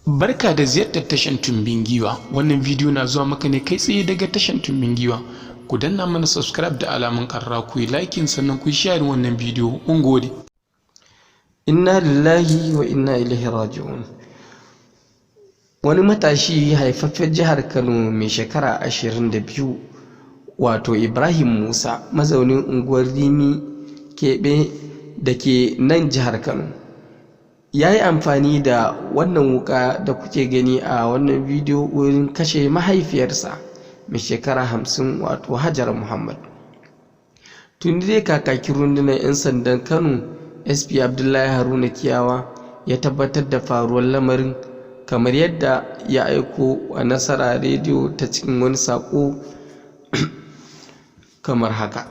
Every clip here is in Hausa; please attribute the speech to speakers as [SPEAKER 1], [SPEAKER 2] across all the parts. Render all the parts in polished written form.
[SPEAKER 1] Barka da ziyartar tashan Tumbin Giwa. Wannan bidiyo na zuwa maka ne kai tsaye daga tashan Tumbin Giwa. Ku danna mana subscribe da alamun karra, ku yi like sannan ku share wannan bidiyo. Mun gode.
[SPEAKER 2] Inna lillahi wa inna ilaihi raji'un. Wani matashi haifaffen jihar Kano mai shekara 22 wato Ibrahim Musa, mazaunin unguwar Rimi Kebe da ke nan jihar Kano, ya yi amfani da wannan wuka da kuke gani a wannan bidiyo wurin kashe mahaifiyarsa mai shekara 50 wato Hajara Muhammad. Tun dai kakakin rundunar 'yan sandan Kano SP Abdullahi Haruna Kiyawa ya tabbatar da faruwar lamarin, kamar yadda ya aiko a Nasara rediyo ta cikin wani saƙo kamar haka.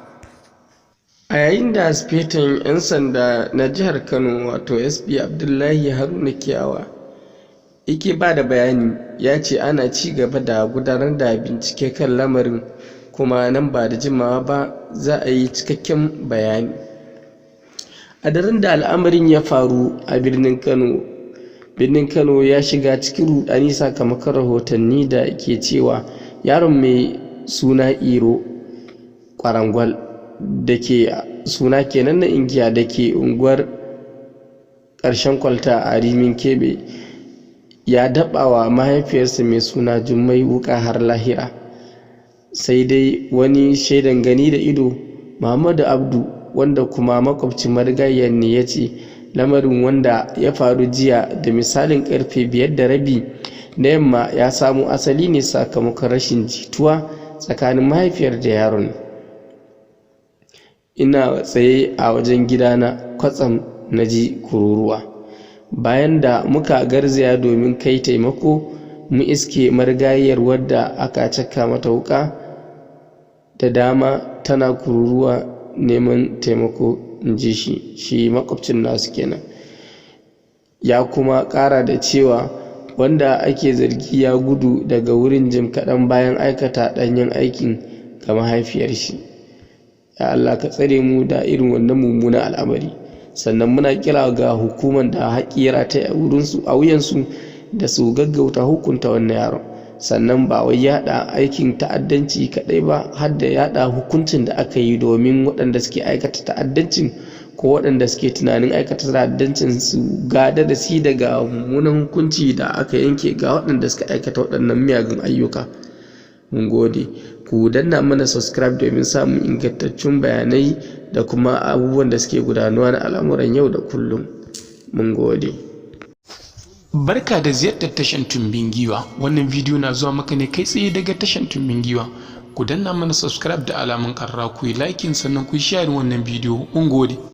[SPEAKER 2] A yayin da aspetan 'yan sanda na jihar Kano wato SP Abdullahi Haruna Kiyawa yake ba da bayani, ya ce ana ci gaba da gudanar da bincike kan lamarin, kuma nan ba da jimawa ba za a yi cikakken bayani. A daren da al'amarin ya faru a birnin Kano ya shiga cikin rudani sakamakon rahotanni da ke cewa yaron mai suna Iro Kwarangwal da ke suna kenan na Ingiya da ke unguwar ƙarshen kwalta a Rimin Kebe ya daɓawa mahaifiyarsa mai suna Jummai wuka har lahira. Sai dai wani shaidan gani da ido, Muhammadu Abdu, wanda kuma makwabcin marigayiyar ne, ya ce lamarin wanda ya faru jiya da misalin karfe 5:30 na yamma ya samo asali ne sakamakon rashin jituwa tsakanin mahaifiyar da yaron. Ina tsaye a wajen gidana, kwatsam na ji kururuwa. Bayan da muka garzaya domin kai taimako, mu iske marigayiyar wadda aka caka mata wuka da dama tana kururuwa neman taimako, in ji shi makwabcin nasu kenan. Ya kuma ƙara da cewa wanda ake zargi ya gudu daga wurin jim kaɗan bayan aikata ɗanyen aikin ga mahaifiyar shi. Ya Allah ka tsare mu da irin wannan mummunan al'amari. Sannan muna kira ga hukumar da haƙƙi ya rataya a wuyansu da su gaggauta hukunta wannan yaron. Sannan ba wai yaɗa aikin ta'addanci kaɗai ba, har da yaɗa hukuncin da aka yi domin waɗanda suke aikata ta'addancin ko waɗanda suke tunanin aikata ta'addancin su ga darasi daga mummunan hukunci da aka yanke ga waɗanda suka aikata waɗannan miyagun ayyuka. Mun gode. Ku danna mana subscribe domin samun ingantaccen bayanai da kuma abubuwan da suke gudanuwa na al'amuran yau da kullum. Mun gode.
[SPEAKER 1] Barka da ziyartar tashan Tumbin Giwa. Wannan bidiyo na zuwa maka ne kai tsaye daga tashan Tumbin Giwa. Ku danna mana subscribe da alamun karra, ku yi like sannan ku share wannan bidiyo. Mun gode.